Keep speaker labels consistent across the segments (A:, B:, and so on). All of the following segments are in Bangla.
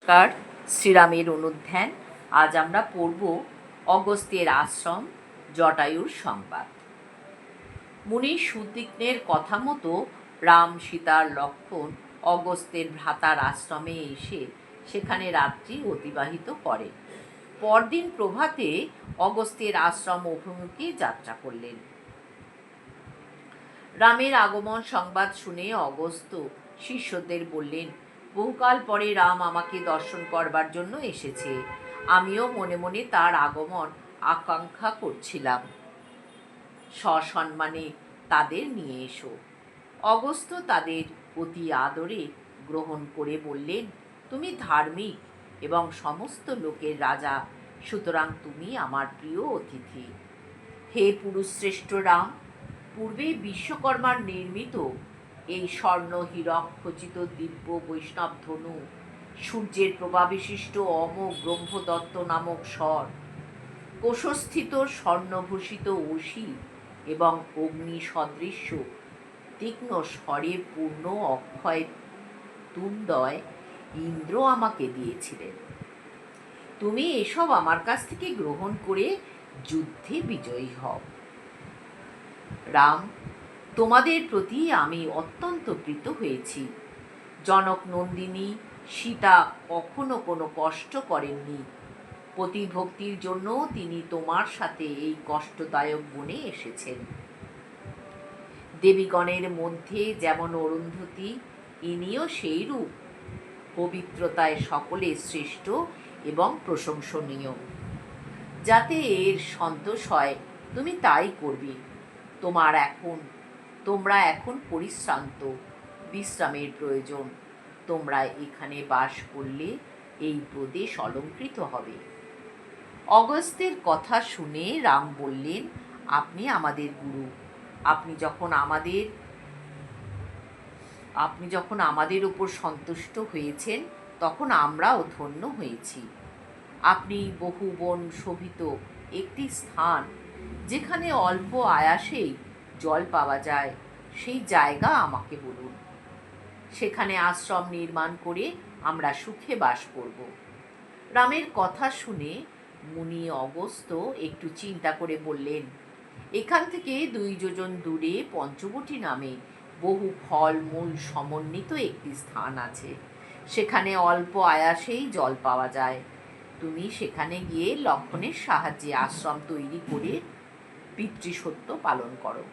A: নমস্কার। শ্রীরামের অনুধ্যান। আজ আমরা পড়ব অগস্ত্যের আশ্রম, জটায়ুর সংবাদ। মুনি সুতীক্ষ্ণের কথা মতো রাম, সীতার লক্ষ্মণ অগস্ত্যের ভ্রাতার আশ্রমে এসে সেখানে রাত্রি অতিবাহিত করে। পরদিন প্রভাতে অগস্ত্যের আশ্রম অভিমুখে যাত্রা করলেন। রামের আগমন সংবাদ শুনে অগস্ত্য শিষ্যদের বললেন, বহুকাল পরে রাম আমাকে দর্শন করবার জন্য এসেছে। আমিও মনে মনে তার আগমন আকাঙ্ক্ষা করছিলাম। সসম্মানে তাদের নিয়ে এসো। অগস্ত্য তাদের অতি আদরে গ্রহণ করে বললেন, তুমি ধার্মিক এবং সমস্ত লোকের রাজা, সুতরাং তুমি আমার প্রিয় অতিথি। হে পুরুষশ্রেষ্ঠ রাম, পূর্বে বিশ্বকর্মার নির্মিত এই স্বর্ণ হীরক খচিত দিব্য বৈষ্ণব ধনু, সূর্যের প্রভাবিশিষ্ট অমোঘ ব্রহ্মদত্ত নামক স্বর, কোষস্থিত স্বর্ণভূষিত অসি এবং অগ্নি সদৃশ্য তীক্ষ্ণ স্বরে পূর্ণ অক্ষয় তুণ্ডয় ইন্দ্র আমাকে দিয়েছিলেন। তুমি এসব আমার কাছ থেকে গ্রহণ করে যুদ্ধে বিজয়ী হও। রাম, তোমাদের প্রতি আমি অত্যন্ত প্রীত হয়েছি। জনক নন্দিনী সীতা কখনো কোনো কষ্ট করেননি। পতিভক্তির জন্য তিনি তোমার সাথে এই কষ্টদায়ক বনে এসেছেন। দেবীগণের মধ্যে যেমন অরুন্ধতী, ইনিও সেই রূপ। পবিত্রতায় সকলে শ্রেষ্ঠ এবং প্রশংসনীয়। যাতে এর সন্তোষ হয় তুমি তাই করবে। তোমরা এখন পরিশ্রান্ত, বিশ্রামের প্রয়োজন। তোমরা এখানে বাস করলে এই প্রদেশ অলঙ্কৃত হবে। অগস্ত্যের কথা শুনে রাম বললেন, আপনি আমাদের গুরু। আপনি যখন আমাদের উপর সন্তুষ্ট হয়েছেন, তখন আমরাও ধন্য হয়েছি। আপনি বহু বন শোভিত একটি স্থান, যেখানে অল্প আয়াসেই জল পাওয়া যায়, সেই জায়গা আমাকে বলুন। সেখানে আশ্রম নির্মাণ করে আমরা সুখে বাস করব। রামের কথা শুনে মুনি অগস্ত্য একটু চিন্তা করে বললেন, এখান থেকে 2 যোজন দূরে পঞ্চবটী নামে বহু ফল মূল সমন্বিত একটি স্থান আছে। সেখানে অল্প আয়াসেই জল পাওয়া যায়। তুমি সেখানে গিয়ে লক্ষ্মণের সাহায্যে আশ্রম তৈরি করে পিতৃসত্য পালন করো।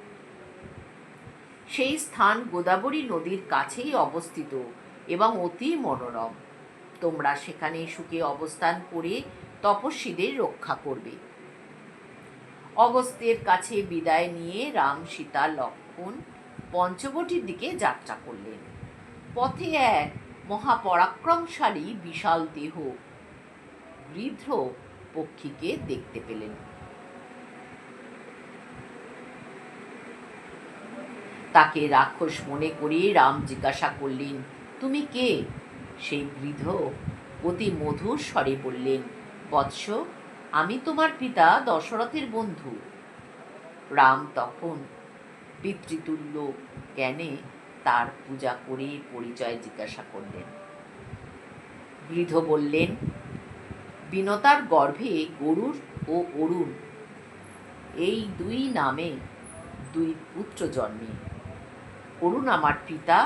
A: সেই স্থান গোদাবরী নদীর কাছেই অবস্থিত এবং অতি মনোরম। তোমরা সেখানে সুখে অবস্থান করে তপস্বীদের রক্ষা করবে। অগস্ত্যের কাছে বিদায় নিয়ে রাম, সীতা, লক্ষ্মণ পঞ্চবটির দিকে যাত্রা করলেন। পথে এক মহাপরাক্রমশালী বিশাল দেহ গৃধ্র পক্ষীকে দেখতে পেলেন। তাকে রাক্ষস মনে করে রাম জিজ্ঞাসা করলেন, তুমি কে? সেই গৃধ্র অতি মধুর স্বরে বললেন, বৎস, আমি তোমার পিতা দশরথের বন্ধু। রাম তখন পিতৃতুল্য জ্ঞানে তার পূজা করে পরিচয় জিজ্ঞাসা করলেন। গৃধ্র বললেন, বিনতার গর্ভে গরুর ও অরুণ এই 2 নামে 2 পুত্র জন্মে। অরুণ আমার পিতা,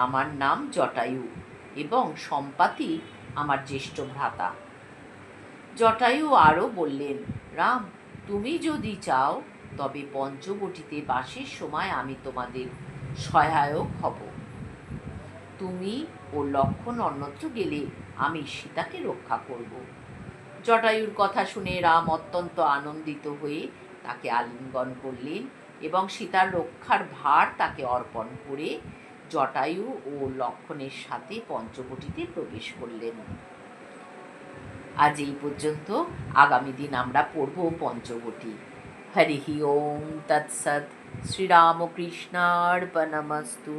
A: আমার নাম জটায়ু, এবং সম্পাতি আমার জ্যেষ্ঠ ভ্রাতা। জটায়ু আরও বললেন, রাম, তুমি যদি চাও তবে পঞ্চবটিতে বাসের সময় আমি তোমাদের সহায়ক হব। তুমি ও লক্ষ্মণ অন্যত্র গেলে আমি সীতাকে রক্ষা করব। জটায়ুর কথা শুনে রাম অত্যন্ত আনন্দিত হয়ে তাকে আলিঙ্গন করলেন এবং সীতার রক্ষার ভার তাকে অর্পণ করে জটায়ু ও লক্ষ্মণের সাথে পঞ্চবটিতে প্রবেশ করলেন। আজ এই পর্যন্ত। আগামী দিন আমরা পড়ব পঞ্চবটি। হরি ওম তৎসৎ। শ্রীরামকৃষ্ণার্পণমস্তু।